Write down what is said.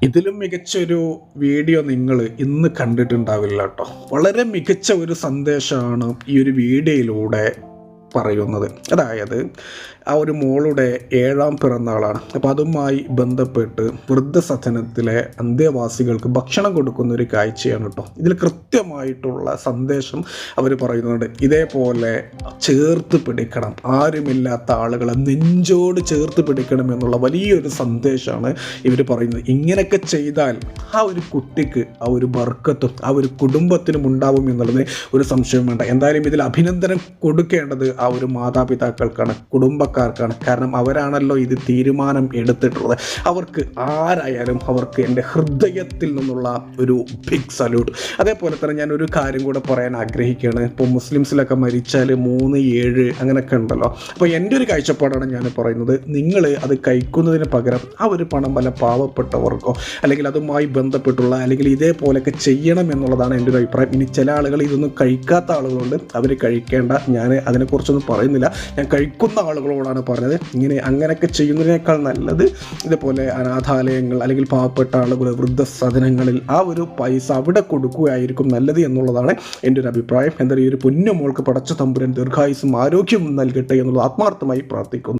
ഇതിലും മികച്ചൊരു വീഡിയോ നിങ്ങൾ ഇന്ന് കണ്ടിട്ടുണ്ടാവില്ല കേട്ടോ. വളരെ മികച്ച ഒരു സന്ദേശമാണ് ഈ ഒരു വീഡിയോയിലൂടെ പറയുന്നത്. അതായത് ആ ഒരു മോളുടെ 7ാം പിറന്നാളാണ്. അപ്പോൾ അതുമായി ബന്ധപ്പെട്ട് വൃദ്ധസദനത്തിലെ അന്തേവാസികൾക്ക് ഭക്ഷണം കൊടുക്കുന്ന ഒരു കാഴ്ചയാണ് കേട്ടോ. ഇതിൽ കൃത്യമായിട്ടുള്ള സന്ദേശം അവർ പറയുന്നുണ്ട്. ഇതേപോലെ ചേർത്ത് പിടിക്കണം, ആരുമില്ലാത്ത ആളുകളെ നെഞ്ചോട് ചേർത്ത് പിടിക്കണം എന്നുള്ള വലിയൊരു സന്ദേശമാണ് ഇവർ പറയുന്നത്. ഇങ്ങനെയൊക്കെ ചെയ്താൽ ആ ഒരു കുട്ടിക്ക് ആ ഒരു ബർക്കത്തും ആ ഒരു കുടുംബത്തിനും ഉണ്ടാവും എന്നുള്ളത് ഒരു സംശയം വേണ്ട. എന്തായാലും ഇതിൽ അഭിനന്ദനം കൊടുക്കേണ്ടത് ആ ഒരു മാതാപിതാക്കൾക്കാണ്, കുടുംബക്കാർക്കാണ്. കാരണം അവരാണല്ലോ ഇത് തീരുമാനം എടുത്തിട്ടുള്ളത്. അവർക്ക് ആരായാലും അവർക്ക് എൻ്റെ ഹൃദയത്തിൽ നിന്നുള്ള ഒരു ബിഗ് സല്യൂട്ട്. അതേപോലെ തന്നെ ഞാനൊരു കാര്യം കൂടെ പറയാൻ ആഗ്രഹിക്കുകയാണ്. ഇപ്പോൾ മുസ്ലിംസിലൊക്കെ മരിച്ചാൽ 3, 7 അങ്ങനെയൊക്കെ ഉണ്ടല്ലോ. അപ്പോൾ എൻ്റെ ഒരു കാഴ്ചപ്പാടാണ് ഞാൻ പറയുന്നത്. നിങ്ങൾ അത് കഴിക്കുന്നതിന് പകരം ആ ഒരു പണം വല്ല പാവപ്പെട്ടവർക്കോ അല്ലെങ്കിൽ അതുമായി ബന്ധപ്പെട്ടുള്ള അല്ലെങ്കിൽ ഇതേപോലെയൊക്കെ ചെയ്യണം എന്നുള്ളതാണ് എൻ്റെ ഒരു അഭിപ്രായം. ഇനി ചില ആളുകൾ ഇതൊന്നും കഴിക്കാത്ത ആളുകളുണ്ട്, അവർ കഴിക്കേണ്ട. ഞാൻ അതിനെക്കുറിച്ചൊന്നും പറയുന്നില്ല. ഞാൻ കഴിക്കുന്ന ആളുകളോടാണ് പറഞ്ഞത്. അങ്ങനെയൊക്കെ ചെയ്യുന്നതിനേക്കാൾ നല്ലത് ഇതുപോലെ അനാഥാലയങ്ങൾ അല്ലെങ്കിൽ പാവപ്പെട്ട ആളുകൾ വൃദ്ധസദനങ്ങളിൽ ആ ഒരു പൈസ അവിടെ കൊടുക്കുകയായിരിക്കും നല്ലത് എന്നുള്ളതാണ് എൻ്റെ ഒരു അഭിപ്രായം. എന്തായാലും ഈ ഒരു പൊന്നു മോൾക്ക് പടച്ച തമ്പുരാൻ ദീർഘായുസ്സും ആരോഗ്യവും നൽകട്ടെ എന്നുള്ളത് ആത്മാർത്ഥമായി പ്രാർത്ഥിക്കുന്നു.